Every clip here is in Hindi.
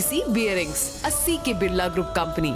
SBC Bearings, a CK Birla Group company.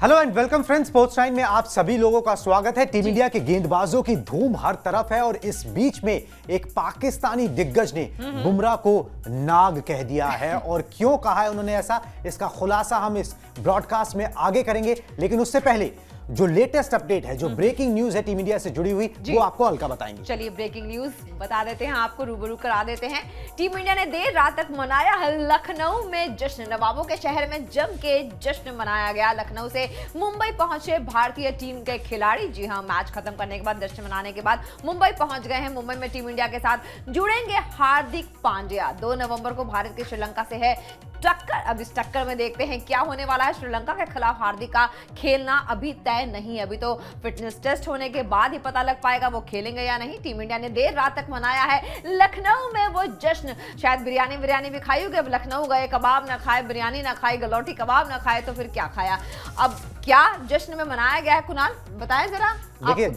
Hello and welcome friends, sports time में आप सभी लोगों का स्वागत है। टीम इंडिया के गेंदबाजों की धूम हर तरफ है और इस बीच में एक पाकिस्तानी दिग्गज ने बुमराह को नाग कह दिया है। और क्यों कहा है उन्होंने ऐसा, इसका खुलासा हम इस ब्रॉडकास्ट में आगे करेंगे। लेकिन उससे पहले जो लेटेस्ट अपडेट है, जो ब्रेकिंग न्यूज है टीम इंडिया से जुड़ी हुई, वो आपको अलका बताएंगे। चलिए ब्रेकिंग न्यूज बता देते हैं, आपको रूबरू करा देते हैं। टीम इंडिया ने देर रात तक मनाया लखनऊ में जश्न। नवाबों के शहर में जम के जश्न मनाया गया। लखनऊ से मुंबई पहुंचे भारतीय टीम के खिलाड़ी। जी हां, मैच खत्म करने के बाद, जश्न मनाने के बाद मुंबई पहुंच गए हैं। मुंबई में टीम इंडिया के साथ जुड़ेंगे हार्दिक पांड्या। 2 नवंबर को भारत के श्रीलंका से है टक्कर। अब इस टक्कर में देखते हैं क्या होने वाला है। श्रीलंका के खिलाफ हार्दिक का खेलना अभी तय नहीं है। अभी तो फिटनेस टेस्ट होने के बाद ही पता लग पाएगा वो खेलेंगे या नहीं। टीम इंडिया ने देर रात तक मनाया है लखनऊ में वो जश्न। शायद बिरयानी भी खाई होगी। अब लखनऊ गए, कबाब ना खाए, बिरयानी ना खाई, गलौटी कबाब ना खाए तो फिर क्या खाया। अब क्या जश्न में मनाया गया है, कुणाल बताएं जरा। देखिए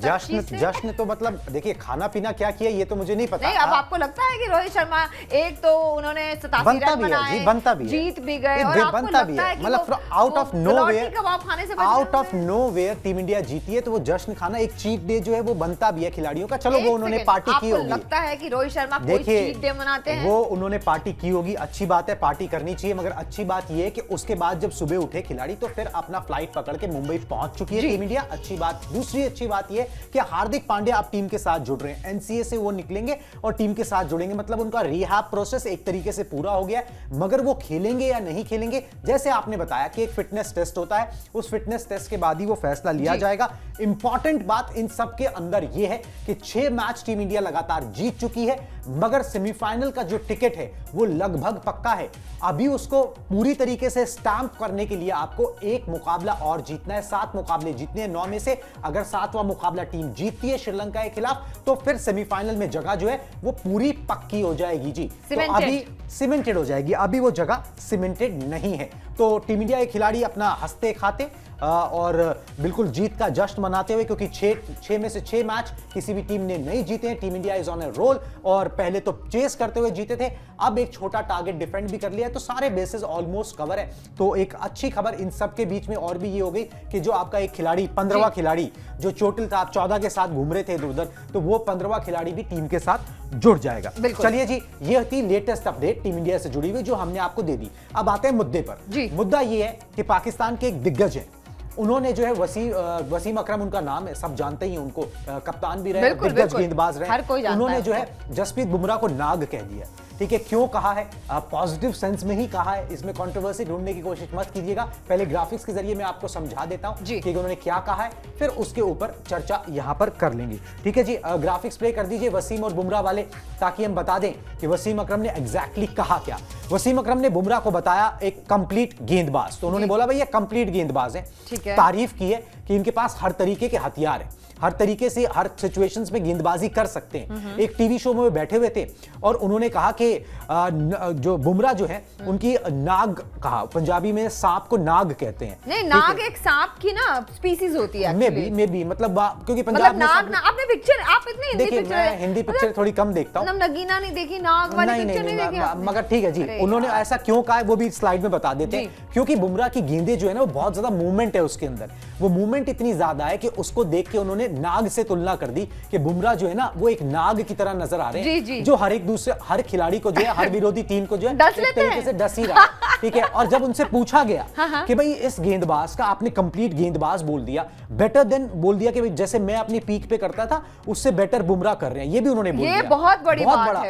जश्न तो मतलब देखिए, खाना पीना क्या किया ये तो मुझे नहीं पता। नहीं, अब आपको लगता है कि रोहित शर्मा, एक तो उन्होंने 87 रन बनाए, बनता भी है, जीत भी गए, और आपको लगता है कि मतलब आउट ऑफ नोवेयर, कबाब खाने से out of nowhere team India जीती है तो वो जश्न खाना, एक चीट डे जो है वो बनता भी है खिलाड़ियों का। चलो वो उन्होंने पार्टी की होगी। लगता है कि रोहित शर्मा कोई चीट डे मनाते हैं, वो उन्होंने पार्टी की होगी। अच्छी बात है, पार्टी करनी चाहिए। मगर अच्छी बात ये है कि उसके बाद जब सुबह उठे खिलाड़ी तो फिर अपना फ्लाइट पकड़ के मुंबई पहुंच चुकी है टीम इंडिया। अच्छी बात। दूसरी अच्छी बात ये कि हार्दिक पांड्या अब टीम के साथ जुड़ रहे हैं। एनसीए से वो निकलेंगे और टीम के साथ जुड़ेंगे। मतलब उनका रिहैब प्रोसेस एक तरीके से पूरा हो गया है। मगर वो खेलेंगे या नहीं खेलेंगे, जैसे आपने बताया कि एक फिटनेस टेस्ट होता है, उस फिटनेस टेस्ट के बाद ही वो फैसला लिया जाएगा। इंपॉर्टेंट बात इन सब के अंदर ये है कि 6 मैच टीम इंडिया लगातार जीत चुकी है, मगर सेमीफाइनल का जो टिकट है वो लगभग पक्का है। अभी उसको पूरी तरीके से स्टैंप करने के लिए आपको एक मुकाबला और जीतना है। 7 मुकाबले जीतने हैं 9 में से। अगर 7वां मुकाबला टीम जीतती है श्रीलंका के खिलाफ तो फिर सेमीफाइनल में जगह जो है वो पूरी पक्की हो जाएगी जी। तो अभी सीमेंटेड हो जाएगी। अभी वो जगह सीमेंटेड नहीं है। तो टीम इंडिया के खिलाड़ी अपना हंसते खाते और बिल्कुल जीत का जश्न मनाते हुए, क्योंकि 6 में से 6 मैच किसी भी टीम ने नहीं जीते हैं। Team India is on a roll और पहले तो चेस करते हुए जीते थे, अब एक छोटा टारगेट डिफेंड भी कर लिया है, तो सारे बेसिस ऑलमोस्ट कवर है। तो एक अच्छी खबर इन सब के बीच में और भी ये हो गई कि जो आपका एक खिलाड़ी 15वां खिलाड़ी जो चोटिल था, आप 14 के साथ घूम रहे थे इधर उधर, तो वो 15वां खिलाड़ी भी टीम के साथ जुड़ जाएगा। चलिए जी, ये थी लेटेस्ट अपडेट टीम इंडिया से जुड़ी हुई जो हमने आपको दे दी। अब आते हैं मुद्दे पर। मुद्दा ये है कि पाकिस्तान के एक दिग्गज है, उन्होंने जो है वसीम अकरम उनका नाम है, सब जानते ही उनको, कप्तान भी रहे, दिग्गज गेंदबाज रहे। उन्होंने जो है जसप्रीत बुमराह को नाग कह दिया। ठीक है, क्यों कहा है? पॉजिटिव सेंस में ही कहा है, इसमें कंट्रोवर्सी ढूंढने की कोशिश मत कीजिएगा। पहले ग्राफिक्स के जरिए मैं आपको समझा देता हूं कि उन्होंने क्या कहा है, फिर उसके ऊपर चर्चा यहां पर कर लेंगे। ठीक है जी, ग्राफिक्स प्ले कर दीजिए वसीम और बुमराह वाले, ताकि हम बता दें कि वसीम अकरम ने एग्जैक्टली कहा क्या। वसीम अकरम ने बुमराह को बताया एक कंप्लीट गेंदबाज, तो उन्होंने बोला भाई ये कंप्लीट गेंदबाज है। तारीफ की है कि इनके पास हर तरीके के हथियार है, हर तरीके से हर सिचुएशंस में गेंदबाजी कर सकते हैं। एक टीवी शो में बैठे हुए थे और उन्होंने कहा कि जो बुमराह जो है उनकी नाग कहा, पंजाबी में सांप को नाग कहते हैं। नहीं, नाग एक सांप की ना स्पीसीज होती है। मे बी मतलब क्योंकि पंजाब में नाग आपने पिक्चर, आप इतनी हिंदी पिक्चर, मैं हिंदी पिक्चर थोड़ी कम देखता हूं। नगीना नहीं देखी, नाग वाली पिक्चर नहीं देखी। मगर ठीक है जी, उन्होंने ऐसा क्यों कहा है वो भी स्लाइड में बता देते हैं। क्योंकि बुमराह की गेंदें जो है ना वो बहुत ज्यादा मूवमेंट है उसके अंदर, वो मूवमेंट इतनी ज्यादा है कि उसको देख के उन्होंने नाग से तुलना कर दी कि बुमराह जो है ना वो एक नाग की तरह नजर आ रहे हैं, जो हर खिलाड़ी को जो है, हर विरोधी टीम को जो है एक तरीके से डस ही रहा है। ठीक है, और जब उनसे पूछा गया कि भाई इस गेंदबाज का आपने कंप्लीट गेंदबाज बोल दिया, बेटर देन बोल दिया कि भाई जैसे मैं अपनी पीक पे करता था उससे बेटर बुमराह कर रहे हैं, ये भी उन्होंने बोल दिया। बहुत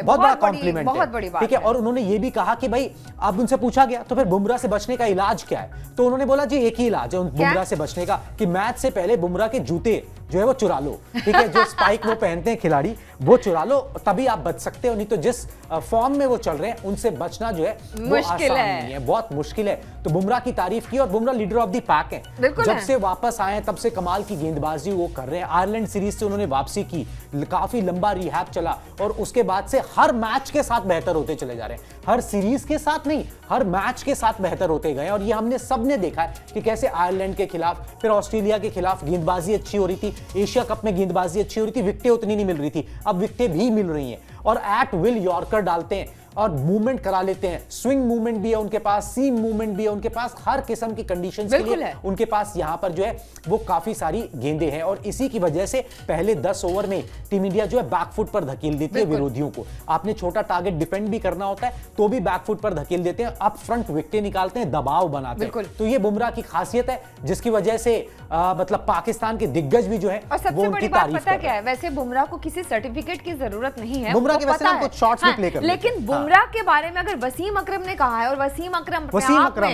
बड़ा कॉम्प्लीमेंट है। ठीक है, और उन्होंने ये भी कहा कि भाई अब उनसे पूछा गया तो फिर बुमराह से बचने का इलाज क्या है, तो उन्होंने बोला जी एक ही इलाज है बुमराह से बचने का, कि मैच से पहले बुमराह के जूते जो है वो चुरा लो। ठीक है, जो स्पाइक वो पहनते हैं खिलाड़ी वो चुरा लो, तभी आप बच सकते हो। नहीं तो जिस फॉर्म में वो चल रहे हैं उनसे बचना जो है वो आसान नहीं है, बहुत मुश्किल है। तो बुमराह की तारीफ की, और Bumrah leader of the pack है। जब से वापस आए तब से कमाल की गेंदबाजी वो कर रहे हैं। आयरलैंड सीरीज से उन्होंने वापसी की, काफी लंबा रिहैब चला और उसके बाद से हर मैच के साथ बेहतर होते चले जा रहे हैं। हर सीरीज के साथ नहीं, हर मैच के साथ बेहतर होते गए। और ये हमने सबने देखा है कि कैसे आयरलैंड के खिलाफ, फिर ऑस्ट्रेलिया के खिलाफ गेंदबाजी अच्छी हो रही थी, एशिया कप में गेंदबाजी अच्छी हो रही थी, विकेटें उतनी नहीं मिल रही थी, अब विकेटें भी मिल रही हैं। और एट विल यॉर्कर डालते हैं और मूवमेंट करा लेते हैं। स्विंग मूवमेंट भी है उनके पास, सीम मूवमेंट भी है उनके पास, हर किस्म की कंडीशंस के लिए उनके पास यहां पर जो है वो काफी सारी गेंदें हैं और इसी की वजह से पहले 10 ओवर में टीम इंडिया जो है बैकफुट पर धकेल देती है विरोधियों को। आपने छोटा टारगेट डिफेंड भी करना होता है तो भी बैकफुट पर धकेल देते हैं, अप फ्रंट विकेटें निकालते हैं, दबाव बनाते हैं। तो ये बुमराह की खासियत है जिसकी वजह से मतलब पाकिस्तान के दिग्गज भी जो है और सबसे बड़ी बात पता क्या है, वैसे बुमराह को किसी सर्टिफिकेट की जरूरत नहीं है, बुमराह के वैसे ना कुछ शॉट्स भी प्ले कर लेकिन बुमराह के बारे में अगर वसीम अकरम ने कहा है और वसीम अकरम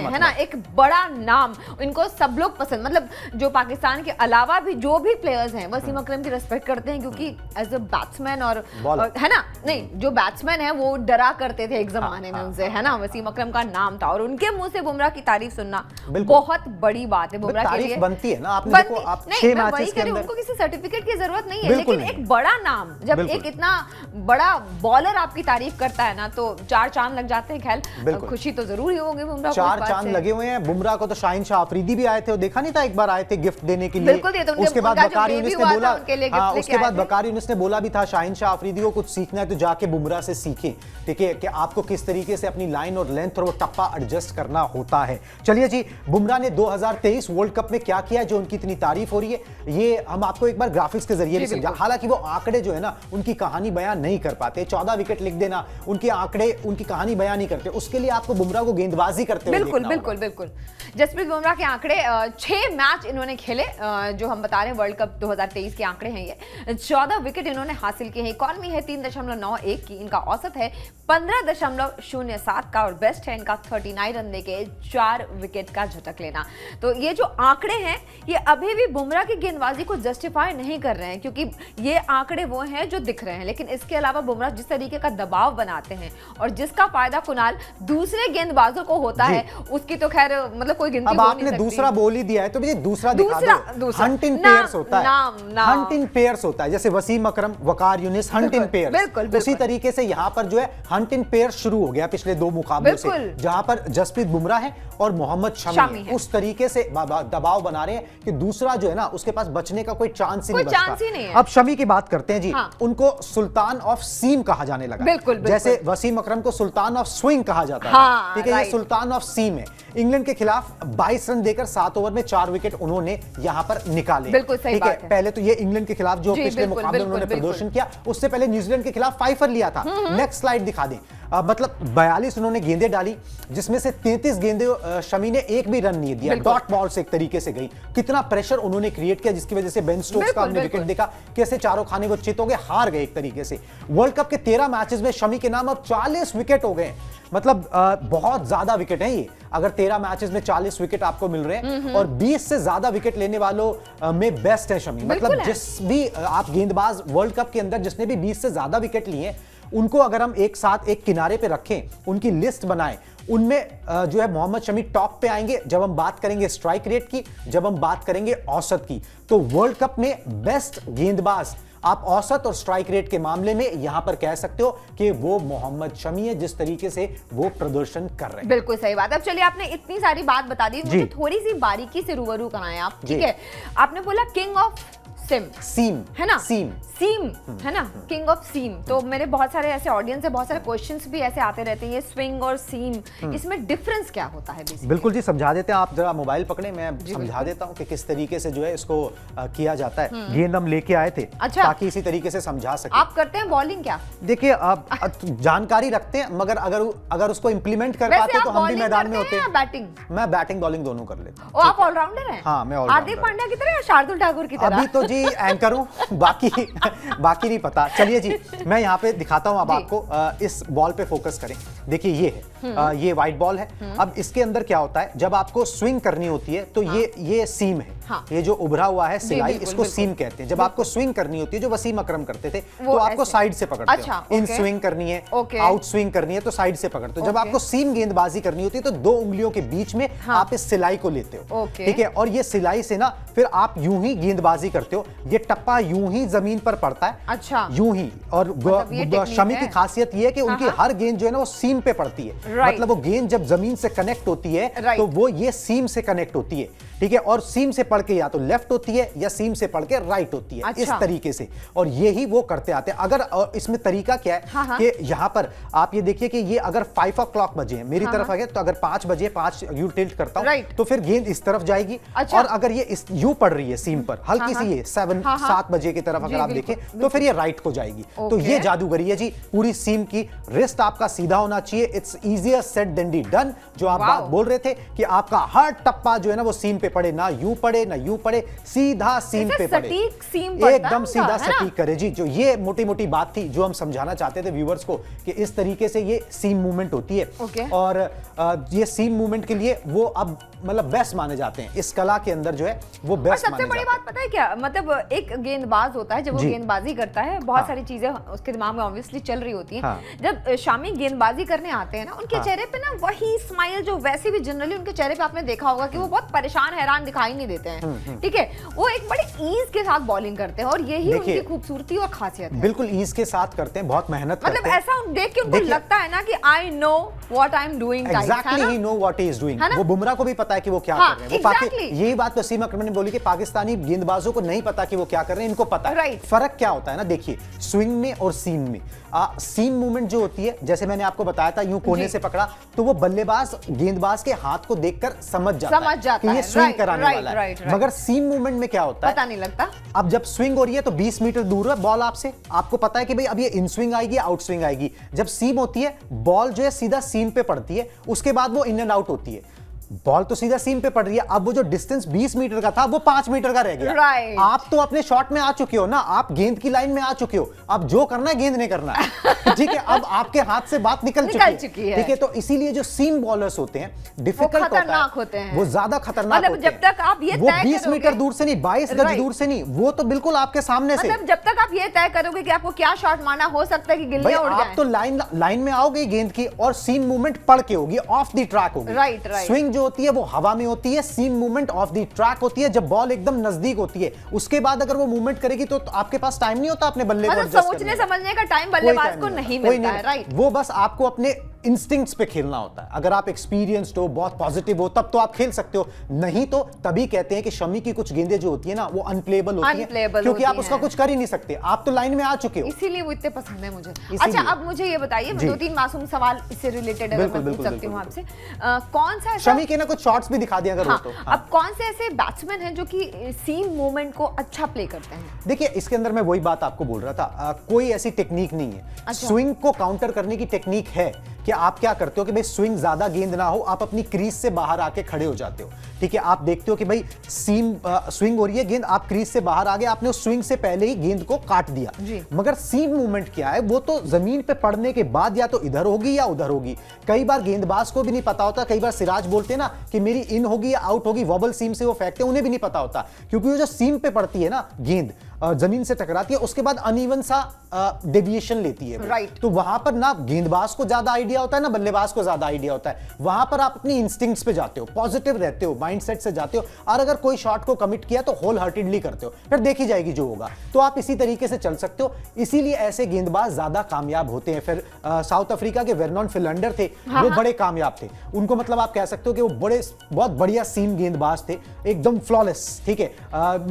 है ना एक बड़ा नाम, इनको सब लोग पसंद, मतलब जो पाकिस्तान के अलावा भी जो भी प्लेयर्स हैं वसीम अकरम की रिस्पेक्ट करते हैं क्योंकि एज अ बैट्समैन और है ना, नहीं जो बैट्समैन है वो डरा करते थे एक जमाने में उनसे, है ना, वसीम अकरम का नाम था और उनके मुंह से बुमराह की तारीफ सुनना बहुत बड़ी बात है। बुमराह के लिए बनती है ना, आपने देखो आप 6 मैचेस के अंदर उनको किसी सर्टिफिकेट की जरूरत नहीं है, लेकिन एक बड़ा नाम जब एक इतना बड़ा बॉलर आपकी तारीफ करता है ना तो 4 चांद लग जाते हैं। खैर खुशी तो जरूर ही होगी बुमराह को, 4 चांद लगे हुए हैं बुमराह को। तो शाहीन शाह अफरीदी भी आए थे और देखा नहीं था, एक बार आए थे गिफ्ट देने के लिए। उसके बाद बकारी यूनिस ने बोला, उसके बाद बकारी यूनिस ने बोला भी था शाहीन शाह अफरीदी को कुछ सीखना है तो जाके बुमराह से सीखें, ठीक है, कि आपको किस तरीके से अपनी लाइन और लेंथ और वो टप्पा एडजस्ट करना होता है। चलिए जी, बुमराह ने 2023 वर्ल्ड कप में क्या किया जो उनकी इतनी तारीफ हो रही है, ये हम आपको एक बार ग्राफिक्स के जरिए भी समझा। हालांकि वो आंकड़े जो है ना उनकी कहानी बयान नहीं कर पाते, 14 विकेट लिख देना उनके आंकड़े उनकी कहानी बयान नहीं करते, उसके लिए आपको बुमराह को गेंदबाजी करते हुए बिल्कुल बिल्कुल बिल्कुल। जसप्रीत बुमराह के आंकड़े 6 मैच इन्होंने खेले, जो हम बता रहे हैं वर्ल्ड कप 2023 के आंकड़े हैं ये, 14 विकेट इन्होंने हासिल किए हैं, इकॉनमी है 3.91 की, इनका औसत है 15.07 का और बेस्ट है इनका 39 रन देके 4 विकेट का झटक लेना। तो ये जो आंकड़े हैं ये अभी भी बुमराह की गेंदबाजी को जस्टिफाई नहीं कर रहे हैं क्योंकि ये आंकड़े वो हैं जो दिख रहे हैं, लेकिन इसके अलावा बुमराह जिस तरीके का दबाव बनाते हैं और जिसका फायदा कुणाल दूसरे गेंदबाजों को होता है उसकी तो खैर मतलब कोई गिनती अब आपने दूसरा बोल ही दिया है तो मुझे दूसरा दिखा दो। हंट इन पेयर्स होता है, हंट इन पेयर्स होता है, जैसे वसीम अकरम, वकार यूनिस, हंट इन पेयर्स। उसी तरीके से यहां पर जो है हंट इन पेयर्स शुरू हो गया पिछले 2 मुकाबलों से, जहां पर जसप्रीत बुमराह है और मोहम्मद शमी है। उस तरीके से दबाव बना रहे हैं कि दूसरा जो है ना उसके पास बचने का कोई चांस ही नहीं बचता। अब शमी की बात करते हैं जी, उनको सुल्तान ऑफ सीम कहा जाने लगा, जैसे वसीम अकरम को सुल्तान ऑफ स्विंग कहा जाता है, ठीक है, ये सुल्तान ऑफ सीम है। इंग्लैंड के खिलाफ 22 रन देकर 7 ओवर में 4 विकेट उन्होंने यहां पर निकाले, ठीक है। पहले तो ये इंग्लैंड के खिलाफ जो पिछले मुकाबले उन्होंने प्रदर्शन किया, उससे पहले न्यूजीलैंड के खिलाफ 5 लिया था। नेक्स्ट स्लाइड दिखा दें, मतलब 42 उन्होंने गेंदें डाली जिसमें से 33 गेंदें शमी ने एक भी रन नहीं दिया, डॉट बॉल से एक तरीके से गई। कितना प्रेशर उन्होंने क्रिएट किया जिसकी वजह से बेन स्टोक्स का हमने विकेट देखा, कैसे चारों खाने को चित हो गए, हार गए एक तरीके से। वर्ल्ड कप के 13 मैचेस में शमी के नाम अब 40 विकेट हो गए, मतलब बहुत ज्यादा विकेट हैं ये। अगर 13 मैचेस में 40 विकेट आपको मिल रहे हैं और 20 से ज्यादा विकेट लेने वालों में बेस्ट है शमी। मतलब जिस भी आप गेंदबाज वर्ल्ड कप के अंदर जिसने भी 20 से ज्यादा विकेट लिए उनको अगर हम एक साथ एक किनारे पे रखें, उनकी लिस्ट बनाएं, उनमें जो है मोहम्मद शमी टॉप पे आएंगे जब हम बात करेंगे स्ट्राइक रेट की, जब हम बात करेंगे औसत की। तो वर्ल्ड कप में बेस्ट गेंदबाज आप औसत और स्ट्राइक रेट के मामले में यहां पर कह सकते हो कि वो मोहम्मद शमी है, जिस तरीके से वो प्रदर्शन कर रहे हैं। बिल्कुल सही बात। अब चलिए, आपने इतनी सारी बात बता दी, मुझे थोड़ी सी बारीकी से रूबरू कराएं आप, ठीक है। आपने बोला किंग ऑफ सीम है ना, सीम है ना, किंग ऑफ सीम। तो मेरे बहुत सारे ऐसे ऑडियंस है, बहुत सारे क्वेश्चंस भी ऐसे आते रहते हैं, ये स्विंग और सीम, इसमें डिफरेंस क्या होता है बेसिकली? बिल्कुल जी, समझा देते हैं। आप जरा मोबाइल पकड़े, मैं समझा देता हूं कि किस तरीके से जो है इसको किया जाता है। गेंद हम लेके आए थे ताकि इसी तरीके से समझा सके। आप करते हैं बॉलिंग क्या? देखिए, आप जानकारी रखते हैं, मगर अगर उसको इंप्लीमेंट कर पाते तो हम भी मैदान में होते हैं। बैटिंग? मैं बैटिंग बॉलिंग दोनों कर लेता हूं। आप ऑलराउंडर हैं? हाँ, मैं हार्दिक पांड्या की तरह या शार्दुल ठाकुर की तरह? अभी तो जी एंकर हूं, बाकी नहीं पता। चलिए जी, मैं यहाँ पे दिखाता हूँ अब आपको। इस बॉल पे फोकस करें। देखिए ये है, ये वाइट बॉल है। अब इसके अंदर क्या होता है, जब आपको स्विंग करनी होती है तो ये सीम है, ये जो उभरा हुआ है सिलाई, इसको सीम कहते हैं। जब आपको स्विंग करनी होती है, जो वसीम अकरम करते थे, तो आपको साइड से पकड़ते हो। इन स्विंग करनी है, आउट स्विंग करनी है तो साइड से पकड़ते हो। जब आपको सीम गेंदबाजी करनी होती है तो 2 उंगलियों के बीच में आप इस सिलाई को लेते हो, ठीक है। और ये सिलाई से ना फिर आप यूं ही गेंदबाजी करते हो, ये टप्पा यूं ही जमीन पर पड़ता है, अच्छा, यूं ही। और शमी की खासियत ये है कि उनकी हर गेंद जो है ना वो सीम पे पड़ती है, मतलब वो गेंद जब जमीन से कनेक्ट होती है तो वो ये सीम से कनेक्ट होती है। ठीक है, और सीम से पढ़ के या तो लेफ्ट होती है या सीम से पढ़ के राइट होती है। अच्छा। इस तरीके से, और यही वो करते आते हैं। अगर इसमें तरीका क्या है हाँ। कि यहां पर आप ये देखिए कि ये अगर 5 o'clock बजे हैं मेरी तरफ आ गया, तो अगर 5 बजे 5 यू टिल्ट करता हूं Right. तो फिर गेंद इस तरफ जाएगी। अच्छा। और अगर ये इस यू पड़ रही है सीम पर हल्की सी, ये 7 बजे की तरफ अगर आप देखें तो फिर ये राइट को जाएगी। तो ये जादूगरी है जी पूरी सीम की। रिस्ट आपका सीधा होना चाहिए। It's easier said than done. जो आप बात बोल रहे थे कि आपका हर टप्पा जो है ना वो सीम पे पड़े, ना यू पड़े ना यू पड़े, सीधा सीम पे पड़े, सटीक सीम पड़ता एकदम सीधा होगा, है ना? सटीक करे जी। जो ये मोटी मोटी बात थी जो हम समझाना चाहते थे व्यूवर्स को कि इस तरीके से ये सीम मूवमेंट होती है। Okay. और ये सीम मूवमेंट के लिए वो अब मतलब बेस्ट माने जाते हैं इस कला के अंदर, जो है वो और बेस्ट सबसे माने बड़ी जाते बात पता है क्या, मतलब एक गेंदबाज होता है, जब वो जी। गेंदबाजी करता है बहुत हाँ। सारी चीजें उसके दिमाग में ऑब्वियसली चल रही होती हैं। हाँ। जब शामी गेंदबाजी करने आते हैं ना, उनके हाँ। चेहरे पे ना वही स्माइल जो वैसे भी जनरली उनके चेहरे पे आपने देखा होगा कि वो बहुत परेशान हैरान दिखाई नहीं देते हैं। ठीक है, वो एक बड़े ईज के साथ बॉलिंग करते हैं और यही उनकी देखिए, खूबसूरती और खासियत है। बिल्कुल ईज के साथ करते हैं, बहुत मेहनत मतलब करते हैं। ऐसा देख के उनको देखिए- लगता है ना कि I know what I am doing. Exactly he know what he is doing. है ना? वो बुमराह को भी पता है कि वो क्या हाँ, कर रहे हैं। वो exactly. यही बात वसीम अकरम ने बोली कि पाकिस्तानी गेंदबाजों को नहीं पता कि वो क्या कर रहे हैं, इनको पता है। Right. फर्क क्या होता है ना, देखिए स्विंग में और सीम में। सीम मूवमेंट जो होती है, जैसे मैंने आपको बताया था, यूं कोने जी। से पकड़ा तो वो बल्लेबाज गेंदबाज के हाथ को देखकर समझ जाता है कि ये है। स्विंग Right, कराने right, वाला है। right, right. मगर सीम मूवमेंट में क्या होता है, पता नहीं लगता। अब जब स्विंग हो रही है तो 20 मीटर दूर है बॉल आपसे, आपको पता है कि भाई अब ये इन स्विंग आएगी आउट स्विंग आएगी। जब सीम होती है बॉल जो है सीधा सीम पे पड़ती है, उसके बाद वो इन एंड आउट होती है। बॉल तो सीधा सीम पे पड़ रही है, अब वो जो डिस्टेंस 20 मीटर का था वो 5 मीटर का रह गया। Right. आप तो अपने शॉट में आ चुके हो ना, आप गेंद की लाइन में आ चुके हो, अब जो करना है गेंद ने करना है। ठीक है, अब आपके हाथ से बात निकल चुकी है। ठीक है, तो इसीलिए जो सीम बॉलर्स होते हैं डिफिकल्ट खतरनाक होते हैं। वो ज्यादा खतरनाक मतलब होते जब तक आप ये वो तय 20 करोगे- मीटर दूर से नहीं, 22 गज Right. दूर से नहीं, वो तो बिल्कुल आपके सामने से। मतलब जब तक आप ये तय करोगे कि आपको क्या शॉट मारना, हो सकता है कि भाई गिल्लियां उड़ आप जाएं। तो लाइन में आओगे गेंद की, और सीम मूवमेंट पड़ के होगी, ऑफ द ट्रैक होगी। Right, right. स्विंग जो होती है वो हवा में होती है, seam movement off the track होती है जब बॉल एकदम नजदीक होती है। उसके बाद अगर वो मूवमेंट करेगी तो आपके पास टाइम नहीं होता अपने बल्ले को मतलब adjust सोचने करने का। समझने का टाइम कोई बल्लेबाज time को होता, नहीं कोई मिलता है। राइट। वो बस आपको अपने इंस्टिंक्ट्स पे खेलना होता है। अगर आप एक्सपीरियंस्ड हो, बहुत पॉजिटिव हो, तब तो आप खेल सकते हो, नहीं तो तभी कहते हैं कि शमी की कुछ गेंदें जो होती है ना वो अनप्लेएबल होती है, Unplayable क्योंकि आप होती उसका हैं। कुछ कर ही नहीं सकते, आप तो लाइन में आ चुके हो। इसीलिए वो इतने पसंद है मुझे। इसीलिए। अच्छा, अब मुझे ये बताइए, मैं जी। 2-3 मासूम सवाल इससे रिलेटेड अगर बिल्कुल, मैं पूछ बिल्कुल, सकती हूँ बिल्कुल, आपसे। कौन सा ऐसा शमी के ना कुछ शॉट्स भी दिखा दिया अगर हाँ, हो तो। अब कौन से ऐसे बैट्समैन हैं जो कि सीम मूवमेंट को अच्छा प्ले करते हैं? देखिए इसके अंदर मैं वही बात आपको बोल रहा था, कोई ऐसी टेक्निक नहीं है। अच्छा। स्विंग को काउंटर करने की टेक्निक है कि आप क्या करते हो कि भाई स्विंग ज्यादा गेंद ना हो, आप अपनी क्रीज से बाहर आके खड़े हो जाते हो। ठीक है, आप देखते हो कि भाई सीम स्विंग हो रही है, गेंद आप क्रीज से बाहर आ गए, आपने उस स्विंग से पहले ही गेंद को काट दिया। जी। मगर सीम मूवमेंट क्या है, वो तो जमीन पे पड़ने के बाद या तो इधर होगी या उधर होगी। कई बार गेंदबाज को भी नहीं पता होता, कई बार सिराज बोलते हैं ना कि मेरी इन होगी या आउट होगी, वॉबल सीम से वो फेंकते हैं, उन्हें भी नहीं पता होता, क्योंकि वो जो सीम पे पड़ती है ना गेंद, जमीन से टकराती है, उसके बाद अनइवन सा डेविएशन लेती है। Right. तो वहां पर ना गेंदबाज को ज्यादा आइडिया होता है ना बल्लेबाज को ज्यादा आइडिया होता है। वहां पर आप अपनी इंस्टिंक्ट्स पे जाते हो, पॉजिटिव रहते हो, माइंडसेट से जाते हो, और अगर कोई शॉट को कमिट किया तो होल हार्टेडली करते हो, फिर देखी जाएगी जो होगा। तो आप इसी तरीके से चल सकते हो, इसीलिए ऐसे गेंदबाज ज्यादा कामयाब होते हैं। फिर साउथ अफ्रीका के वेर्नॉन फिलंडर थे, वो बड़े कामयाब थे। उनको मतलब आप कह सकते हो कि वो बहुत बढ़िया सीम गेंदबाज थे, एकदम फ्लॉलेस। ठीक है,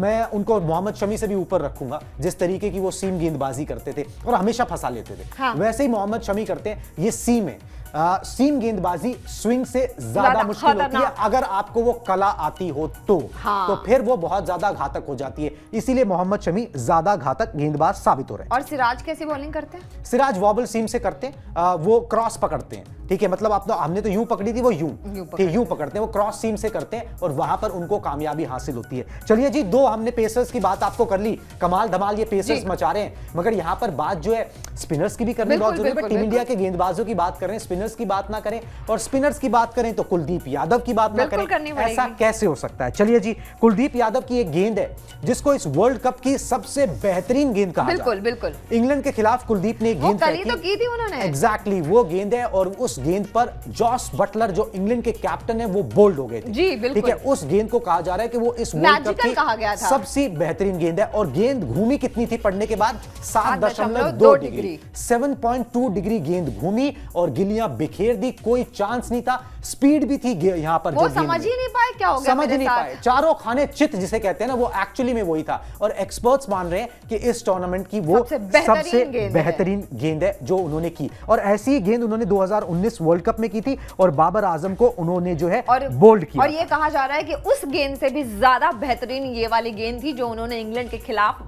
मैं उनको मोहम्मद शमी से भी ऊपर रखूंगा, जिस तरीके की वो सीम गेंदबाजी करते थे और हमेशा फंसा लेते थे। हाँ। वैसे ही मोहम्मद शमी करते हैं, ये सीम है। सीम गेंदबाजी स्विंग से ज्यादा मुश्किल होती है, खतरनाक। अगर आपको वो कला आती हो तो। हाँ। तो फिर वो बहुत ज्यादा घातक हो जाती है, इसीलिए मोहम्मद शमी ज्यादा घातक गेंदबाज साबित हो रहे हैं। और सिराज कैसी बॉलिंग करते हैं? सिराज वॉबल सीम से करते हैं, वो क्रॉस पकड़ते हैं। ठीक है, मतलब आप तो, हमने तो यूं पकड़ी थी, वो यूं पकड़ते हैं, वो क्रॉस सीम से करते हैं और वहां पर उनको कामयाबी हासिल होती है। चलिए जी, दो हमने पेसर्स की बात आपको कर ली, कमाल धमाल ये पेसर्स मचा रहे हैं, मगर यहां पर बात जो है स्पिनर्स की भी करनी बहुत जरूरी है। टीम इंडिया के गेंदबाजों की बात कर रहे हैं, स्पिनर्स की बात ना करें, और स्पिनर्स की बात करें तो कुलदीप यादव की बात ना करें, ऐसा कैसे हो सकता है? चलिए जी, कुलदीप यादव की एक गेंद है जिसको इस वर्ल्ड कप की सबसे बेहतरीन गेंद कहा जाता है। बिल्कुल। इंग्लैंड के खिलाफ कुलदीप ने गेंद तो की थी उन्होंने। एग्जैक्टली वो गेंद है, और उस गेंद पर जॉस बटलर जो इंग्लैंड के कैप्टन है वो बोल्ड हो गए थे। जी, बिल्कुल। ठीक है, उस गेंद को कहा जा रहा है कि वो इस वर्ल्ड कप की सबसे बेहतरीन गेंद है। और गेंद घूमी कितनी थी पढ़ने के बाद? 7.2 डिग्री, 7.2 डिग्री गेंद घूमी और गिल्लियां बिखेर दी, कोई चांस नहीं था, स्पीड भी थी यहाँ पर। वो समझ ही नहीं पाए क्या हो गया, समझ नहीं पाए, चारों खाने चित जिसे कहते हैं ना, वो एक्चुअली में वही था। और एक्सपर्ट्स मान रहे हैं कि इस टूर्नामेंट की वो सबसे बेहतरीन गेंद है जो उन्होंने की। और ऐसी ही गेंद उन्होंने 2019 वर्ल्ड कप में की थी और बाबर आजम को उन्होंने जो है बोल्ड किया। और ये कहा जा रहा है कि उस गेंद से भी ज्यादा बेहतरीन ये वाली गेंद थी जो उन्होंने इंग्लैंड के खिलाफ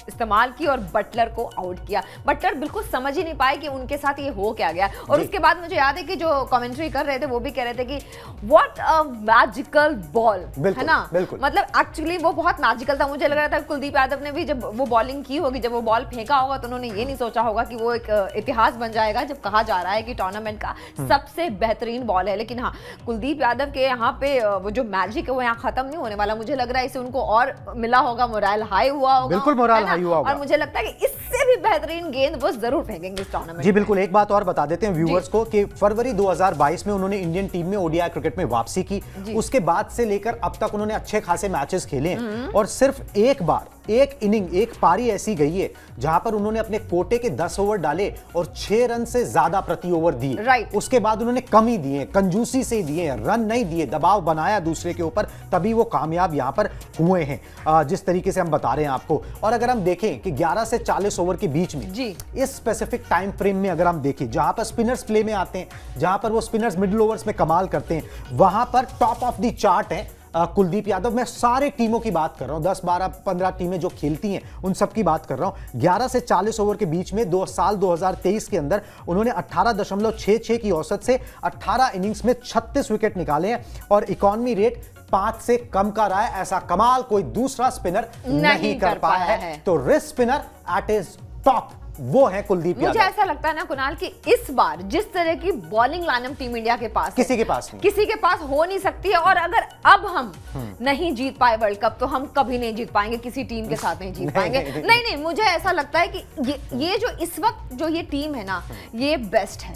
इस्तेमाल की और बटलर को आउट किया। बटलर बिल्कुल समझ ही नहीं पाए कि उनके साथ ये हो क्या गया। और उसके बाद मुझे याद है कि जो कमेंट्री कर रहे थे वो भी कह रहे थे कि व्हाट अ मैजिकल बॉल, है ना। मतलब एक्चुअली वो बहुत मैजिकल था। मुझे लग रहा था कुलदीप यादव ने भी जब वो बॉलिंग की होगी, जब वो बॉल फेंका होगा, तो उन्होंने ये नहीं सोचा होगा कि वो एक इतिहास बन जाएगा जब कहा जा रहा है कि टूर्नामेंट का सबसे बेहतरीन बॉल है। लेकिन हाँ, कुलदीप यादव के यहाँ पे वो जो मैजिक है वो यहाँ खत्म नहीं होने वाला। मुझे लग रहा है इससे उनको और मिला होगा, मोरल हाई हुआ होगा। बिल्कुल मोरल हाई हुआ होगा। और मुझे लगता है कि इससे भी बेहतरीन गेंद वो जरूर फेंकेंगे इस टूर्नामेंट। जी बिल्कुल। एक बात और बता देते हैं व्यूअर्स को कि फरवरी 2022 में उन्होंने इंडियन टीम में ओडीआई क्रिकेट में वापसी की। उसके बाद से लेकर अब तक उन्होंने अच्छे खासे मैचेस खेले हैं और सिर्फ एक बार एक इनिंग, एक पारी ऐसी गई है जहां पर उन्होंने अपने कोटे के 10 ओवर डाले और 6 रन से ज्यादा प्रति ओवर दिए। उसके बाद उन्होंने कम ही दिए, कंजूसी से दिए, रन नहीं दिए, दबाव बनाया दूसरे के ऊपर, तभी वो कामयाब यहां पर हुए हैं जिस तरीके से हम बता रहे हैं आपको। और अगर हम देखें कि 11 से 40 ओवर के बीच में इस स्पेसिफिक टाइम फ्रेम में अगर हम देखें जहां पर स्पिनर्स प्ले में आते हैं, जहां पर वो स्पिनर्स मिडिल ओवर्स में कमाल करते हैं, वहां पर टॉप ऑफ द चार्ट है कुलदीप यादव। मैं सारे टीमों की बात कर रहा हूं, 10, 12, 15 टीमें जो खेलती हैं उन सब की बात कर रहा हूं। 11 से 40 ओवर के बीच में 2023 के अंदर उन्होंने 18.66 की औसत से 18 इनिंग्स में 36 विकेट निकाले हैं और इकोनॉमी रेट 5 से कम का रहा है। ऐसा कमाल कोई दूसरा स्पिनर नहीं कर पाया है। तो wrist spinner at his top वो है कुलदीप यादव। मुझे ऐसा लगता है ना कुणाल कि इस बार जिस तरह की बॉलिंग लाइनअप टीम इंडिया के पास किसी के पास नहीं, किसी के पास हो नहीं सकती है। और अगर अब हम नहीं जीत पाए वर्ल्ड कप तो हम कभी नहीं जीत पाएंगे, किसी टीम के साथ नहीं जीत पाएंगे। नहीं, मुझे ऐसा लगता है कि ये जो इस वक्त जो ये टीम है ना, ये बेस्ट है।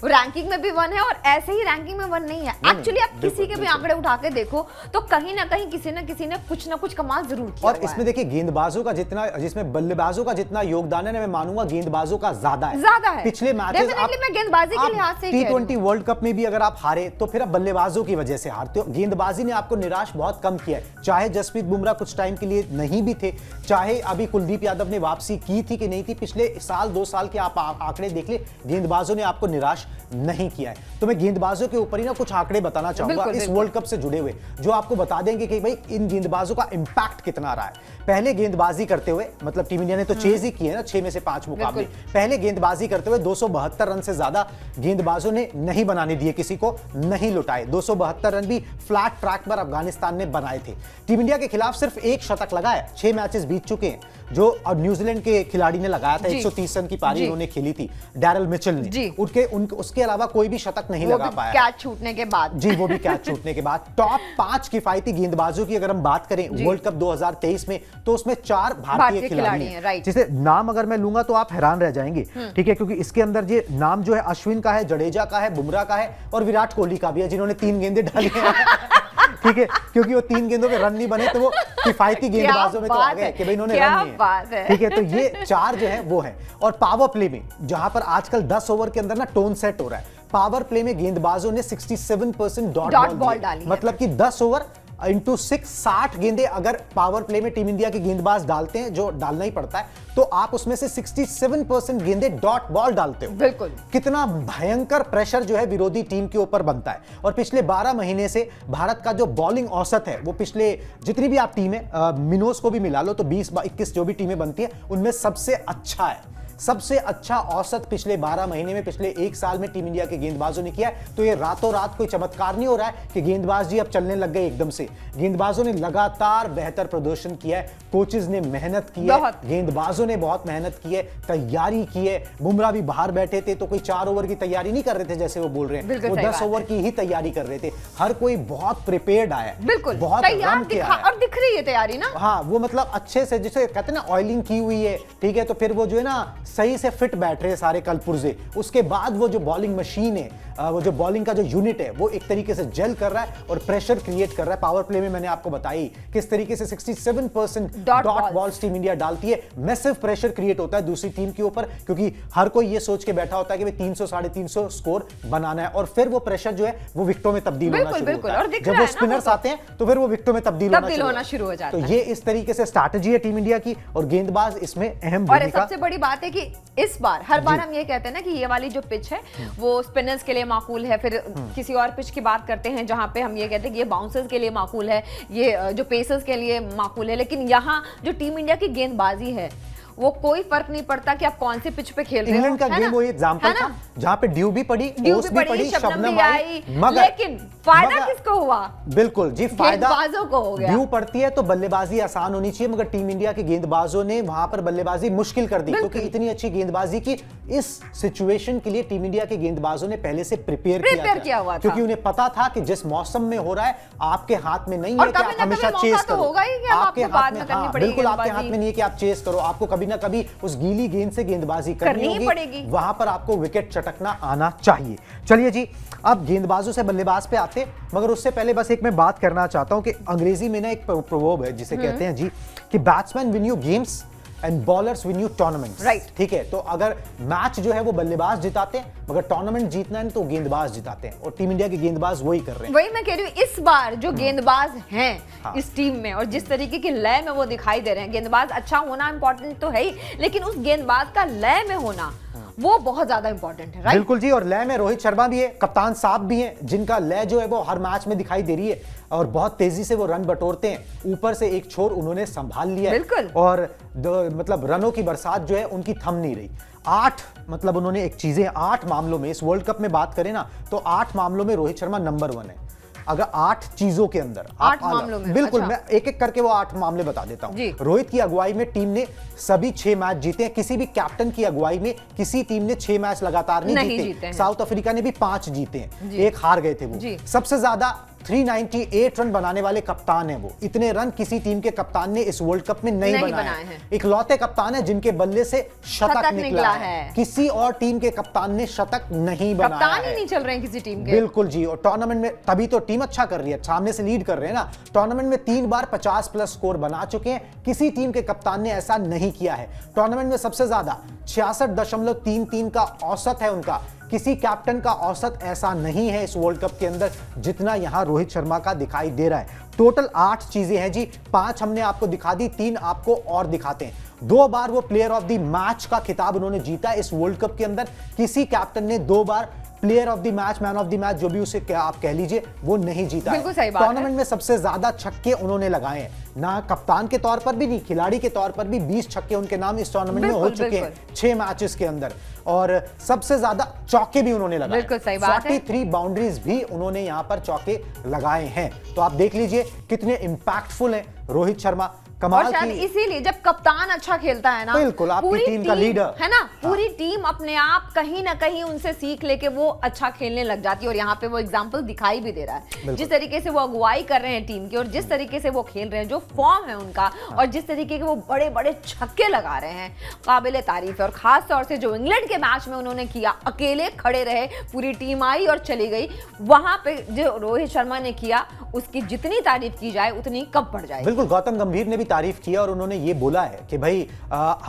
रैंकिंग में भी 1 है और ऐसे ही रैंकिंग में 1 नहीं है। एक्चुअली आप किसी के भी आंकड़े उठा के देखो तो कहीं ना कहीं किसी ने कुछ ना कुछ कमाल जरूर किया। और इसमें देखिए गेंदबाजों का जितना, जिसमें बल्लेबाजों का जितना योगदान है ना, मैं मानूंगा गेंदबाजों का ज्यादा है। पिछले मैचेस मैं गेंदबाजी के लिहाज से T20 वर्ल्ड कप में भी अगर आप हारे तो फिर आप बल्लेबाजों की वजह से हारते हो। गेंदबाजी ने आपको निराश बहुत कम किया है। चाहे जसप्रीत बुमराह कुछ टाइम के लिए नहीं भी थे, चाहे अभी कुलदीप यादव ने वापसी की थी कि नहीं थी, पिछले साल 2 साल के आप आंकड़े देख ले, गेंदबाजों ने आपको निराश नहीं किया है। तो मैं गेंदबाजों के ऊपर ही ना कुछ आंकड़े बताना चाहूंगा इस वर्ल्ड कप से जुड़े हुए, जो आपको बता देंगे कि भाई इन गेंदबाजों का इंपैक्ट कितना रहा है। पहले गेंदबाजी करते हुए, मतलब टीम इंडिया ने तो चेज ही की है ना 6 में से 5 मुकाबले, पहले गेंदबाजी करते हुए 272 रन से ज्यादा गेंदबाजों ने नहीं बनाने दिए, किसी को नहीं लुटाए। 272 रन भी फ्लैट ट्रैक पर अफगानिस्तान ने बनाए थे। टीम इंडिया के खिलाफ सिर्फ एक शतक लगाया, 6 मैचेस बीत चुके हैं, जो अब न्यूजीलैंड के खिलाड़ी ने लगाया था। 130 रन की पारी उन्होंने खेली थी, डैरल मिचेल ने। उसके अलावा कोई भी शतक नहीं लगा पाया, कैच छूटने के बाद। जी, वो भी कैच छूटने के बाद। टॉप 5 किफायती गेंदबाजों की अगर हम बात करें वर्ल्ड कप 2023 में, तो उसमें 4 भारतीय खिलाड़ी हैं, जिसे नाम अगर मैं लूंगा तो आप हैरान रह जाएंगे, ठीक है, क्योंकि इसके अंदर ये नाम जो है अश्विन का है, जडेजा का है, बुमराह का है और विराट कोहली का भी है, जिन्होंने 3 गेंदें डाली हैं। ठीक है, क्योंकि वो 3 गेंदों पे रन नहीं बने तो वो किफायती गेंदबाजों में तो आ गए कि भाई इन्होंने रन नहीं है। ठीक है, तो ये 4 जो है वो है। और पावर प्ले में जहां पर आजकल 10 ओवर के अंदर ना टोन सेट हो रहा है, पावर प्ले में गेंदबाजों ने 67% डॉट बॉल डाली, मतलब कि 10 ओवर इंटू 6, 60 गेंदें अगर पावर प्ले में टीम इंडिया के गेंदबाज डालते हैं, जो डालना ही पड़ता है, तो आप उसमें से 67% गेंदें डॉट बॉल डालते हो। बिल्कुल, कितना भयंकर प्रेशर जो है विरोधी टीम के ऊपर बनता है। और पिछले 12 महीने से भारत का जो बॉलिंग औसत है, वो पिछले जितनी भी आप टीमें मिनोस को भी मिला लो तो 20-21 जो भी टीमें बनती है उनमें सबसे अच्छा है। सबसे अच्छा औसत पिछले 12 महीने में, पिछले 1 साल में टीम इंडिया के गेंदबाजों ने किया है। तो ये रातों रात कोई चमत्कार नहीं हो रहा है कि गेंदबाज जी अब चलने लग गए एकदम से। गेंदबाजों ने लगातार बेहतर प्रदर्शन किया है, कोचेज ने मेहनत की है, गेंदबाजों ने बहुत मेहनत की है, तैयारी की है। बुमराह भी बाहर बैठे थे तो कोई 4 ओवर की तैयारी नहीं कर रहे थे जैसे वो बोल रहे हैं, वो 10 ओवर की ही तैयारी कर रहे थे। हर कोई बहुत प्रिपेयर्ड आया है, बिल्कुल बहुत रन किया है और दिख रही है तैयारी ना। हाँ, वो मतलब अच्छे से, जिसे कहते हैं ना ऑयलिंग की हुई है, ठीक है, तो फिर वो जो है ना सही से फिट बैठ रहे हैं सारे कलपुर्जे, उसके बाद वो जो बॉलिंग मशीन है, वो जो बॉलिंग का जो यूनिट है वो एक तरीके से जेल कर रहा है और प्रेशर क्रिएट कर रहा है। पावर प्ले में मैंने आपको बताई किस तरीके से 67% डॉट बॉल्स टीम इंडिया डालती है, मैसिव प्रेशर क्रिएट होता है दूसरी टीम के ऊपर, क्योंकि हर कोई ये सोच के बैठा होता है कि भाई 300 350 स्कोर बनाना है, और फिर वो प्रेशर जो है वो विकेटों में तब्दील होना शुरू होता है। जब वो स्पिनर्स आते हैं तो फिर वो विकेटों में तब्दील होना शुरू हो जाता है। तो ये इस तरीके से स्ट्रैटेजी है टीम इंडिया की, और गेंदबाज इसमें अहम और भूमिका। सबसे बड़ी बात है कि इस बार हर बार हम ये कहते हैं ना कि ये वाली जो पिच है वो स्पिनर्स के लिए माकूल है, फिर किसी और पिच की बात करते हैं जहां पे हम ये कहते हैं कि ये बाउंसर्स के लिए माकूल है, ये जो पेसर्स के लिए माकूल है, लेकिन यहाँ जो टीम इंडिया की गेंदबाजी है वो कोई फर्क नहीं पड़ता कि आप कौन से पिच पे खेल रहे हो। इंग्लैंड का गेम वो एग्जांपल था जहां पे ड्यू भी पड़ी, ओस भी पड़ी, शबनम आई, मगर लेकिन फायदा किसको हुआ? बिल्कुल जी, फायदा गेंदबाजों को हो गया। ड्यू पड़ती है तो बल्लेबाजी आसान होनी चाहिए, मगर टीम इंडिया के गेंदबाजों ने वहां पर बल्लेबाजी मुश्किल कर दी, क्योंकि इतनी अच्छी गेंदबाजी की इस सिचुएशन के लिए टीम इंडिया के गेंदबाजों ने पहले से प्रिपेयर किया हुआ था, क्योंकि उन्हें पता था कि जिस मौसम में हो रहा है आपके हाथ में नहीं है कि आप हमेशा चेस करो, आपके हाथ में, बिल्कुल आपके हाथ में नहीं है कि आप चेस करो, आपको कभी ना कभी उस गीली गेंद से गेंदबाजी करनी पड़ेगी, वहां पर आपको विकेट चटकना आना चाहिए। चलिए जी, अब गेंदबाजों से बल्लेबाज पे आते, मगर उससे पहले बस एक मैं बात करना चाहता हूं कि अंग्रेजी में ना एक प्रोवर्ब है जिसे कहते हैं जी कि batsman win you games and bowlers win you tournaments. Right, ठीक है, तो अगर मैच जो है वो बल्लेबाज जिताते हैं, मगर टूर्नामेंट जीतना है तो गेंदबाज जिताते हैं, और टीम इंडिया के गेंदबाज वही कर रहे हैं। वही मैं कह रही हूँ, इस बार जो गेंदबाज हैं इस टीम में और जिस तरीके की लय में वो दिखाई दे रहे हैं, गेंदबाज अच्छा होना इंपॉर्टेंट तो है ही, लेकिन उस गेंदबाज का लय में होना वो बहुत ज्यादा इंपॉर्टेंट है। राइट, बिल्कुल जी, और लय में रोहित शर्मा भी है, कप्तान साहब भी हैं, जिनका लय जो है वो हर मैच में दिखाई दे रही है, और बहुत तेजी से वो रन बटोरते हैं, ऊपर से एक छोर उन्होंने संभाल लिया है, बिल्कुल, और मतलब रनों की बरसात जो है उनकी थम नहीं रही। 8 मतलब उन्होंने एक चीजें 8 मामलों में, इस वर्ल्ड कप में बात करें ना तो 8 मामलों में रोहित शर्मा नंबर 1 है। अगर 8 चीजों के अंदर 8 मामलों में, बिल्कुल, अच्छा। मैं एक एक करके वो 8 मामले बता देता हूं। रोहित की अगुवाई में टीम ने सभी 6 मैच जीते हैं, किसी भी कैप्टन की अगुवाई में किसी टीम ने 6 मैच लगातार नहीं जीते। साउथ अफ्रीका ने भी 5 जीते हैं, 1 हार गए थे वो। सबसे ज्यादा 398 रन बनाने वाले कप्तान है वो, इतने रन किसी टीम के कप्तान ने इस वर्ल्ड कप में नहीं बनाए हैं। इकलौते कप्तान है जिनके बल्ले से शतक निकला है, किसी और टीम के कप्तान ने शतक नहीं बनाया है, कप्तान ही नहीं चल रहे हैं किसी टीम के। बिल्कुल जी, और टूर्नामेंट में तभी तो टीम अच्छा कर रही है, सामने से लीड कर रहे हैं ना। टूर्नामेंट में 3 बार 50 प्लस स्कोर बना चुके हैं, किसी टीम के कप्तान ने ऐसा नहीं किया है। टूर्नामेंट में सबसे ज्यादा 66.33 का औसत है उनका, किसी कैप्टन का औसत ऐसा नहीं है इस वर्ल्ड कप के अंदर जितना यहां रोहित शर्मा का दिखाई दे रहा है। टोटल 8 चीजें हैं जी, 5 हमने आपको दिखा दी, 3 आपको और दिखाते हैं। 2 बार वो प्लेयर ऑफ द मैच का खिताब उन्होंने जीता इस वर्ल्ड कप के अंदर, किसी कैप्टन ने 2 बार player of the match, man of the match, जो भी उसे क्या आप कह लीजिए, वो नहीं जीता है। टूर्नामेंट में सबसे ज्यादा छक्के उन्होंने लगाए हैं, ना कप्तान के तौर पर भी नहीं, खिलाड़ी के तौर पर भी 20 छक्के उनके नाम इस टूर्नामेंट में हो चुके हैं 6 मैचेस के अंदर, और सबसे ज्यादा चौके भी उन्होंने लगाए। बिल्कुल सही बात है। 43 बाउंड्रीज भी उन्होंने यहां पर चौके लगाए हैं, तो आप देख लीजिए कितने इंपैक्टफुल हैं रोहित शर्मा। और शायद इसीलिए जब कप्तान अच्छा खेलता है ना, बिल्कुल आपकी टीम का लीडर है ना, पूरी टीम अपने आप कहीं ना कहीं उनसे सीख लेके वो अच्छा खेलने लग जाती है, और यहाँ पे वो एग्जांपल दिखाई भी दे रहा है, जिस तरीके से वो अगुवाई कर रहे हैं टीम की, और जिस तरीके से वो खेल रहे हैं, जो फॉर्म है उनका, और जिस तरीके के वो बड़े बड़े छक्के लगा रहे हैं, काबिले तारीफ है। और खास तौर से जो इंग्लैंड के मैच में उन्होंने किया, अकेले खड़े रहे, पूरी टीम आई और चली गई, वहां पे जो रोहित शर्मा ने किया उसकी जितनी तारीफ की जाए उतनी कम पड़ जाए। बिल्कुल, गौतम गंभीर ने भी तारीफ किया, और उन्होंने ये बोला है कि भाई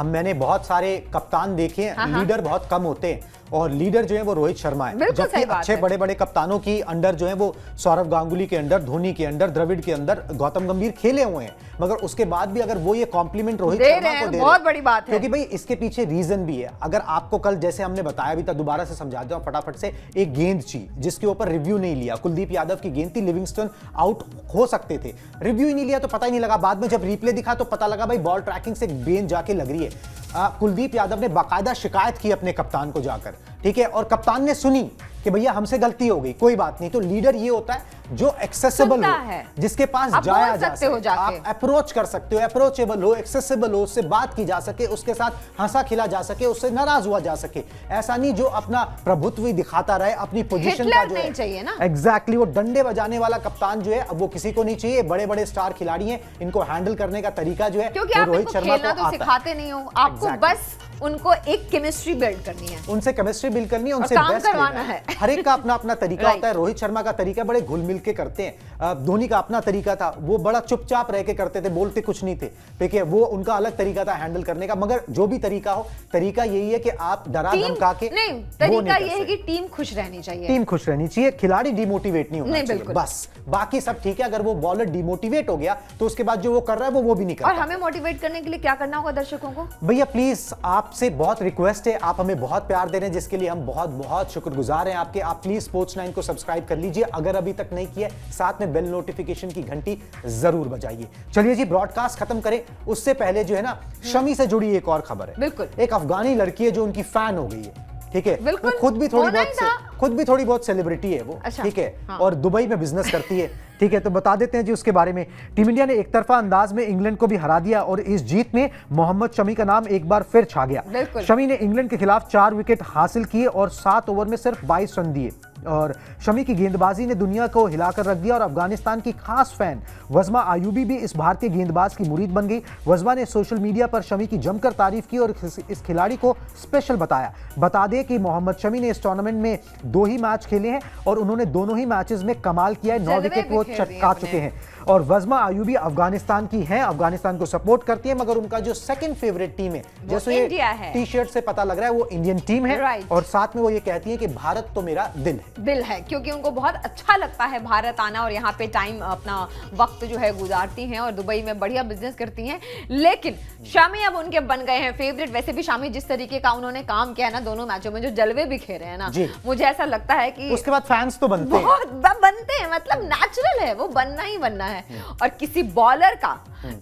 मैंने बहुत सारे कप्तान देखे हैं, लीडर बहुत कम होते हैं, और लीडर जो है वो रोहित शर्मा है। जबकि अच्छे बड़े बड़े कप्तानों की अंडर जो है वो सौरव गांगुली के अंडर, धोनी के अंडर, द्रविड़ के अंदर गौतम गंभीर खेले हुए हैं, मगर उसके बाद भी अगर वो ये कॉम्प्लीमेंट रोहित शर्मा को दे बहुत बड़ी बात है, क्योंकि भाई इसके पीछे रीजन भी है। अगर आपको कल, जैसे हमने बताया भी था, दोबारा से समझा देता हूं फटाफट से, एक गेंद थी जिसके ऊपर रिव्यू नहीं लिया, कुलदीप यादव की गेंद थी, लिविंगस्टन आउट हो सकते थे, रिव्यू ही नहीं लिया तो पता ही नहीं लगा, बाद में जब रिप्ले दिखा तो पता लगा भाई बॉल ट्रैकिंग से गेंद जाके लग रही है। कुलदीप यादव ने बाकायदा शिकायत की अपने कप्तान को जाकर, ठीक है, और कप्तान ने सुनी कि भैया हमसे गलती हो गई, कोई बात नहीं। तो लीडर ये होता है जो एक्सेसिबल सुनता हो, है। जिसके पास आप जाया बोल जा सकते हो सके, जाके। आप अप्रोच कर सकते हो, अप्रोचेबल हो, एक्सेसिबल हो, उससे बात की जा सके, उसके साथ हंसा खिला जा सके, उससे नाराज हुआ जा सके। ऐसा नहीं जो अपना प्रभुत्व ही दिखाता रहे, अपनी पोजीशन का हिटलर जो नहीं है चाहिए ना। एग्जैक्टली, वो डंडे बजाने वाला कप्तान जो है अब वो किसी को नहीं चाहिए। बड़े बड़े स्टार खिलाड़ी हैं, इनको हैंडल करने का तरीका जो है क्योंकि वो आप रोहित इनको शर्मा खेलना को तो आता है। सिखाते नहीं हो, आपको Exactly. बस उनको एक केमिस्ट्री बिल्ड करनी है, उनसे केमिस्ट्री बिल्ड करनी है, उनसे काम बेस्ट करवाना लेना है। हर एक का अपना अपना तरीका Right. होता है। रोहित शर्मा का तरीका बड़े घुल मिल के करते हैं। धोनी का अपना तरीका था, वो बड़ा चुपचाप रह के करते थे, बोलते कुछ नहीं थे। ठीक है, वो उनका अलग तरीका था हैंडल करने का। मगर जो भी तरीका हो, तरीका यही है कि आप डरा टीम धमका के नहीं, वो तरीका कर ये है सकते। कि टीम खुश रहनी चाहिए। टीम खुश रहनी चाहिए, खिलाड़ी डिमोटिवेट नहीं होना नहीं, चाहिए, बिल्कुल। बस बाकी सब ठीक है। अगर वो बॉलर डिमोटिवेट हो गया तो उसके बाद जो वो कर रहा है वो भी नहीं कर और पाता। हमें मोटिवेट करने के लिए क्या करना होगा दर्शकों को? भैया प्लीज आपसे बहुत रिक्वेस्ट है, आप हमें बहुत प्यार दे रहे हैं जिसके लिए हम बहुत बहुत शुक्रगुजार हैं आपके। आप प्लीज स्पोर्ट्स 9 को सब्सक्राइब कर लीजिए अगर अभी तक नहीं किया, साथ में बेल नोटिफिकेशन की घंटी जरूर बजाइए। चलिए जी, ब्रॉडकास्ट खत्म करें उससे पहले जो है ना, शमी से जुड़ी एक और खबर है। बिल्कुल। एक अफगानी लड़की है जो उनकी फैन हो गई है। ठीक है, बिल्कुल, वो खुद भी होना ही था। थोड़ी बहुत सेलिब्रिटी है वो। अच्छा, ठीक है, हाँ। और दुबई में बिजनेस करती है। ठीक है, तो बता देते हैं जी उसके बारे में। टीम इंडिया ने एक तरफा अंदाज में इंग्लैंड को भी हरा दिया और इस जीत में मोहम्मद शमी का नाम एक बार फिर छा गया। बिल्कुल। शमी ने इंग्लैंड के खिलाफ 4 विकेट हासिल किए और 7 ओवर में सिर्फ 22 रन दिए और शमी की गेंदबाजी ने दुनिया को हिलाकर रख दिया और अफगानिस्तान की खास फैन वज़मा आयूबी भी इस भारतीय गेंदबाज की मुरीद बन गई। वज़मा ने सोशल मीडिया पर शमी की जमकर तारीफ की और इस खिलाड़ी को स्पेशल बताया। बता दें कि मोहम्मद शमी ने इस टूर्नामेंट में 2 ही मैच खेले हैं और उन्होंने दोनों ही मैचेस में कमाल किया है। 9 जलवे विकेट वो बिखेर दिए चटका अपने। चुके हैं और वज़मा आयूबी अफगानिस्तान की हैं, अफगानिस्तान को सपोर्ट करती है, मगर उनका जो सेकंड फेवरेट टीम है, जैसे इंडिया है। टी शर्ट से पता लग रहा है, वो इंडियन टीम है। Right. और साथ में वो ये कहती है कि भारत तो मेरा दिल है। दिल है, क्योंकि उनको बहुत अच्छा लगता है भारत आना और यहाँ पे टाइम अपना वक्त जो है गुजारती हैं और दुबई में बढ़िया बिजनेस करती हैं। लेकिन शामी अब उनके बन गए हैं फेवरेट। वैसे भी शामी जिस तरीके का उन्होंने काम किया है ना दोनों मैचों में, जो जलवे बिखेरे हैं ना, जी। मुझे ऐसा लगता है कि उसके बाद फैंस तो बनते हैं। बहुत बनते हैं, मतलब नेचुरल है, वो बनना ही बनना है। और किसी बॉलर का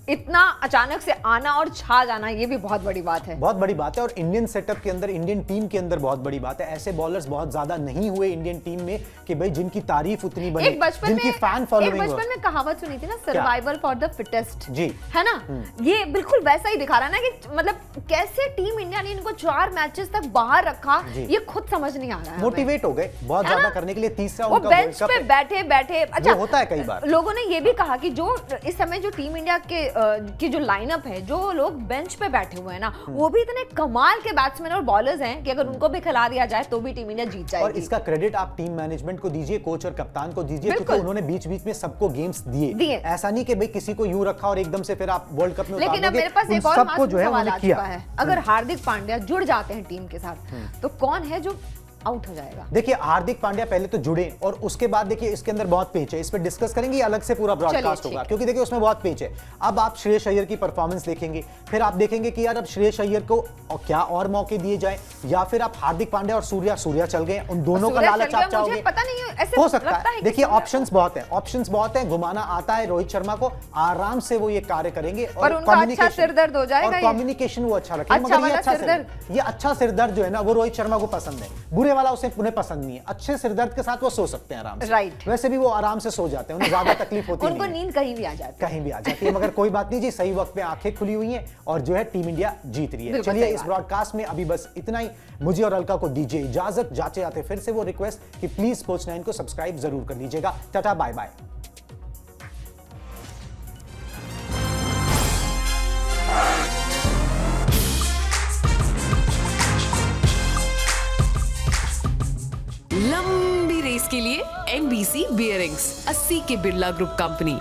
इतना अचानक से आना और छा जाना, ये भी बहुत बड़ी बात है। बहुत बड़ी बात है और इंडियन सेटअप के अंदर, इंडियन टीम के अंदर बहुत बड़ी बात है। ऐसे बॉलर्स बहुत ज्यादा नहीं हुए इंडियन टीम में कि भाई जिनकी तारीफ उतनी बने, एक बचपन जिनकी में फैन फॉलोइंग हो। बचपन में कहावत सुनी थी ना, सर्वाइवल फॉर द फिटेस्ट। जी। है ना, ये बिल्कुल वैसा ही दिखा रहा है ना कि मतलब कैसे टीम इंडिया ने इनको 4 मैचेस तक बाहर रखा, जी। ये खुद समझ नहीं आ रहा है। मोटिवेट हो गए बहुत है ज्यादा ना? करने के लिए। तीसरा वो उनका बेंच वर्ल्ड कप पे है। बैठे बैठे, अच्छा वो होता है कई बार। लोगों ने ये भी कहा कि जो इस समय जो टीम इंडिया के की जो लाइनअप है, जो लोग बेंच पे बैठे हुए हैं ना, वो भी इतने कमाल के बैट्समैन और बॉलर्स हैं कि अगर उनको भी खिला दिया जाए तो भी टीम इंडिया जीत जाएगी। और इसका क्रेडिट आप टीम मैनेजमेंट को दीजिए, कोच और कप्तान को दीजिए, क्योंकि बिल्कुल। उन्होंने बीच बीच में सबको गेम्स दिए। दिए। ऐसा नहीं कि भाई किसी को यूं रखा और एकदम से फिर आप वर्ल्ड कप में उतार लेकिन अब दोगे। मेरे पास उन एक और सबको जो है सवाल उन्होंने आ किया। चुका है, अगर हार्दिक पांड्या जुड़ जाते हैं टीम के साथ तो कौन है जो आउट हो जाएगा? देखिए, हार्दिक पांड्या पहले तो जुड़े और उसके बाद देखिए इसके अंदर बहुत पेच है, इस पे डिस्कस करेंगे, ये अलग से पूरा ब्रॉडकास्ट चलिए, होगा, क्योंकि देखिए उसमें बहुत पेच है। अब आप श्रेयस अय्यर की परफॉर्मेंस देखेंगे, फिर आप देखेंगे कि यार अब श्रेयस अय्यर को क्या और मौके दिए जाए, या फिर आप हार्दिक पांड्या और सूर्या चल गए, उन दोनों का सूर्या लालच चल गया, आप चाहोगे? मुझे पता नहीं है, ऐसे हो सकता लगता है। है कि देखिए सूर्या- ऑप्शंस बहुत हैं, घुमाना आता है रोहित शर्मा को, आराम से वो ये कार्य करेंगे और उनका अच्छा सिरदर्द हो जाएगा और ये। कम्युनिकेशन वो अच्छा रखेंगे। अच्छा मगर ये वाला अच्छा सिरदर्द। ये अच्छा सिरदर्द जो है ना, वो रोहित शर्मा को पसंद है, बुरे वाला उसे उन्हें पसंद नहीं है। अच्छे सिरदर्द के साथ वो सो सकते हैं आराम से। Right. वैसे भी वो आराम से सो जाते हैं, उन्हें ज्यादा तकलीफ होती उनको नहीं है। नींद कहीं भी आ जाती है। कहीं भी आ जाती है, मगर कोई बात नहीं जी, सही वक्त पे आंखें खुली हुई हैं और जो है टीम इंडिया जीत रही है। बिल्कुल चलिए सही इस बात। ब्रॉडकास्ट में अभी बस इतना ही। मुझे और अलका को दीजिए इजाजत। जाते जाते फिर से वो रिक्वेस्ट कि प्लीज स्पोर्ट्स 9 को सब्सक्राइब जरूर कर लीजिएगा। Tata bye bye. लंबी रेस के लिए NBC बियरिंग्स, 80 के बिरला ग्रुप कंपनी।